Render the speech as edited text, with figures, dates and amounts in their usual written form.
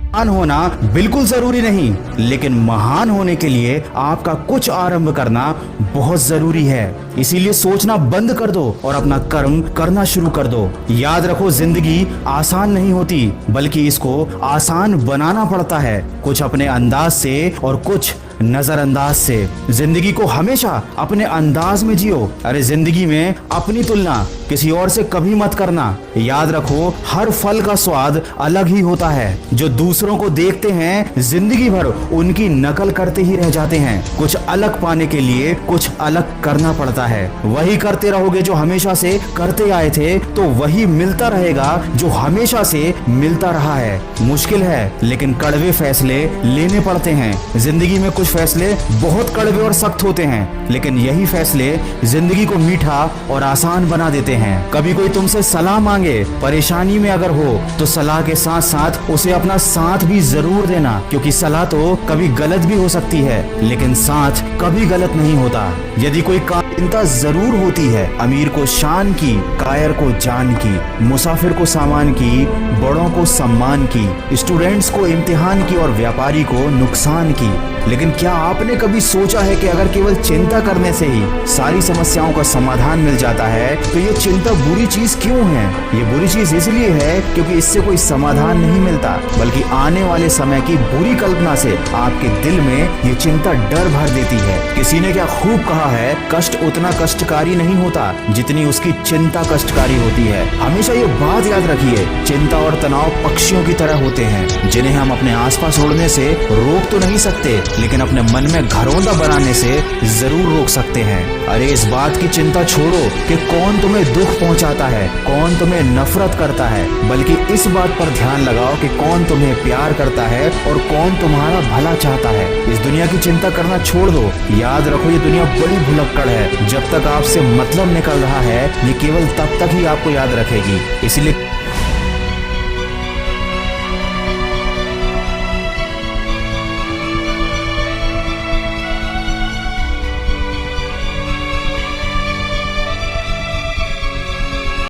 महान होना बिल्कुल जरूरी नहीं, लेकिन महान होने के लिए आपका कुछ आरंभ करना बहुत जरूरी है। इसीलिए सोचना बंद कर दो और अपना कर्म करना शुरू कर दो। याद रखो, जिंदगी आसान नहीं होती, बल्कि इसको आसान बनाना पड़ता है, कुछ अपने अंदाज से और कुछ नजरअंदाज से। जिंदगी को हमेशा अपने अंदाज में जियो। अरे जिंदगी में अपनी तुलना किसी और से कभी मत करना। याद रखो, हर फल का स्वाद अलग ही होता है। जो दूसरों को देखते हैं, जिंदगी भर उनकी नकल करते ही रह जाते हैं। कुछ अलग पाने के लिए कुछ अलग करना पड़ता है। वही करते रहोगे जो हमेशा से करते आए थे, तो वही मिलता रहेगा जो हमेशा से मिलता रहा है। मुश्किल है, लेकिन कड़वे फैसले लेने पड़ते हैं। जिंदगी में कुछ फैसले बहुत कड़वे और सख्त होते हैं, लेकिन यही फैसले जिंदगी को मीठा और आसान बना देते हैं। कभी कोई तुमसे सलाह मांगे, परेशानी में अगर हो, तो सलाह के साथ साथ उसे अपना साथ भी जरूर देना, क्योंकि सलाह तो कभी गलत भी हो सकती है, लेकिन साथ कभी गलत नहीं होता। यदि कोई चिंता जरूर होती है, अमीर को शान की, कायर को जान की, मुसाफिर को सामान की, बड़ों को सम्मान की, स्टूडेंट्स को इम्तिहान की और व्यापारी को नुकसान की। लेकिन क्या आपने कभी सोचा है कि अगर केवल चिंता करने से ही सारी समस्याओं का समाधान मिल जाता है, तो ये चिंता बुरी चीज क्यों है? ये बुरी चीज इसलिए है क्योंकि इससे कोई समाधान नहीं मिलता, बल्कि आने वाले समय की बुरी कल्पना से आपके दिल में ये चिंता डर भर देती है। किसी ने क्या खूब कहा है, कष्ट उतना कष्टकारी नहीं होता जितनी उसकी चिंता कष्टकारी होती है। हमेशा ये बात याद रखिए, चिंता और तनाव पक्षियों की तरह होते हैं, जिन्हें हम अपने आसपास उड़ने से रोक तो नहीं सकते, लेकिन अपने मन में घरौंदा बनाने से जरूर रोक सकते हैं। अरे इस बात की चिंता छोड़ो कि कौन तुम्हें दुख पहुंचाता है, कौन तुम्हें नफरत करता है, बल्कि इस बात पर ध्यान लगाओ कि कौन तुम्हें प्यार करता है और कौन तुम्हारा भला चाहता है। इस दुनिया की चिंता करना छोड़ दो। याद रखो, ये दुनिया बड़ी भुलक्कड़ है। जब तक आपसे मतलब निकल रहा है, ये केवल तब तक ही आपको याद रखेगी। इसलिए